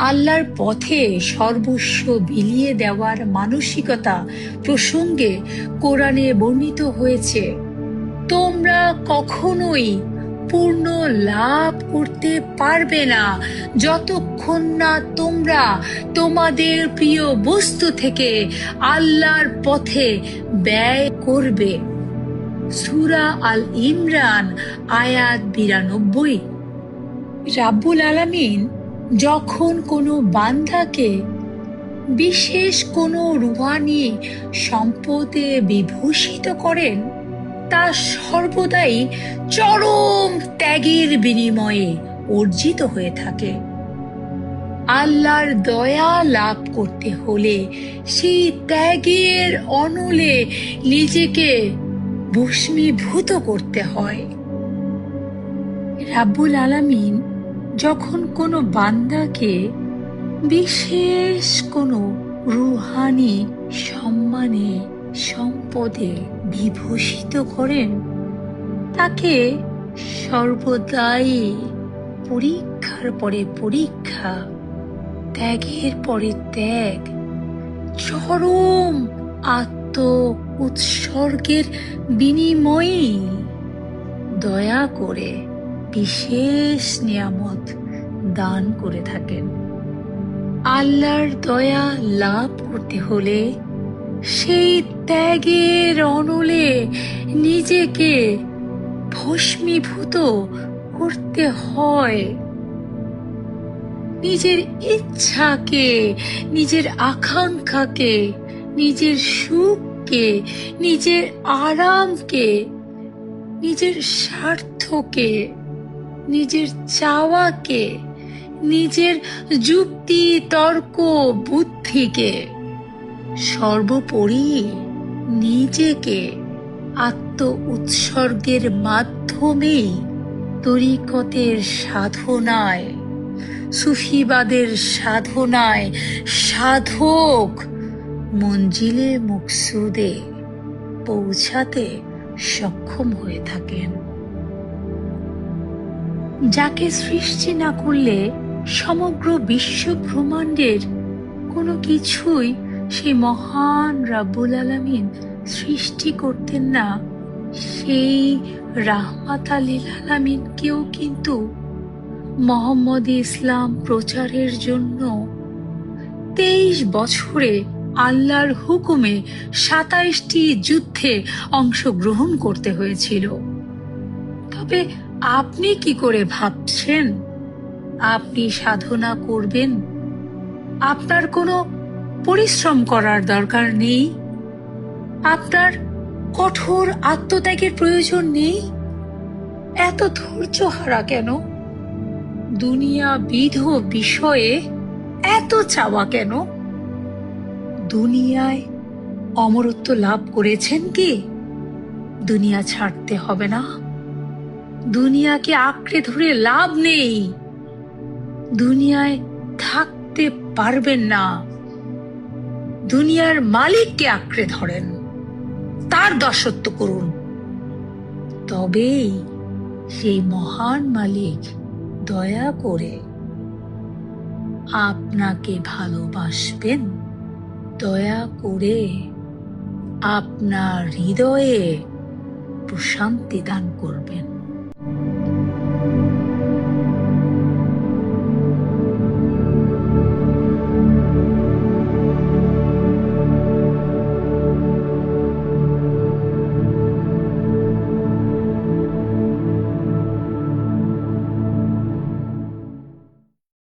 আল্লাহর পথে সর্বস্ব বিলিয়ে দেওয়ার মানসিকতা প্রসঙ্গে কোরআনে বর্ণিত হয়েছে, তোমরা কখনোই পূর্ণ লাভ করতে পারবে না যতক্ষণ না তোমরা তোমাদের প্রিয় বস্তু থেকে আল্লাহর পথে ব্যয় করবে। সূরা আল ইমরান আয়াত 92। রাব্বুল আলামিন যখন কোনো বান্দাকে বিশেষ কোনো রূহানি সম্পদে বিভূষিত করেন, তা সর্বদাই চরম ত্যাগের বিনিময়ে অর্জিত হয়ে থাকে। আল্লাহর দয়া লাভ করতে হলে সেই ত্যাগের অনলে নিজেকে ভস্মীভূত করতে হয়। রাব্বুল আলামিন যখন কোনো বান্দাকে বিশেষ কোনো রূহানি সম্মানে সম্পদে বিভূষিত করেন, তাকে সর্বদাই পরীক্ষার পরে পরীক্ষা, ত্যাগের পরে ত্যাগ, চরম আত্ম উৎসর্গের বিনিময়ে দয়া করে বিশেষ নিয়ামত দান করে থাকেন। আল্লাহর দয়া লাভ করতে হলে সেই ত্যাগের অনলে নিজেকে ভস্মীভূত করতে হয়। নিজের ইচ্ছাকে, নিজের আকাঙ্ক্ষাকে, নিজের সুখকে, নিজের আরামকে, নিজের স্বার্থকে, নিজের চাওয়াকে, নিজের যুক্তি তর্ক বুদ্ধিকে, সর্বোপরি নিজেকে আত্ম উৎসর্গের মাধ্যমেই তরিকতের সাধনায়, সুফিবাদের সাধনায় সাধক মঞ্জিলে মুকসুদে পৌঁছাতে সক্ষম হয়ে থাকেন। যাকে সৃষ্টি না করলে সমগ্র বিশ্ব ব্রহ্মাণ্ডের কোনো কিছুই সেই মহান রাব্বুল আলামিন সৃষ্টি করতেন না, সেই রাহমাত লিল আলামিনকেও কিন্তু মুহাম্মদ ইসলাম প্রচারের জন্য 23 বছরে আল্লাহর হুকুমে 27টি যুদ্ধে অংশগ্রহণ করতে হয়েছিল। তবে আপনি কি করে ভাবছেন আপনি সাধনা করবেন? আপনার কোনো পরিশ্রম করার দরকার নেই, আপনার কঠোর আত্মত্যাগের প্রয়োজন নেই। এত ধৈর্য হারা কেন? দুনিয়াবিধ বিষয়ে এত চাওয়া কেন? দুনিয়ায় অমরত্ব লাভ করেছেন কি? দুনিয়া ছাড়তে হবে না। দুনিয়াকে আঁকড়ে ধরে লাভ নেই। দুনিয়ায় থাকতে পারবেন না। দুনিয়ার মালিককে আঁকড়ে ধরেন, তার দাসত্ব করুন, তবেই সেই মহান মালিক দয়া করে আপনাকে ভালোবাসবেন, দয়া করে আপনার হৃদয়ে প্রশান্তি দান করবেন।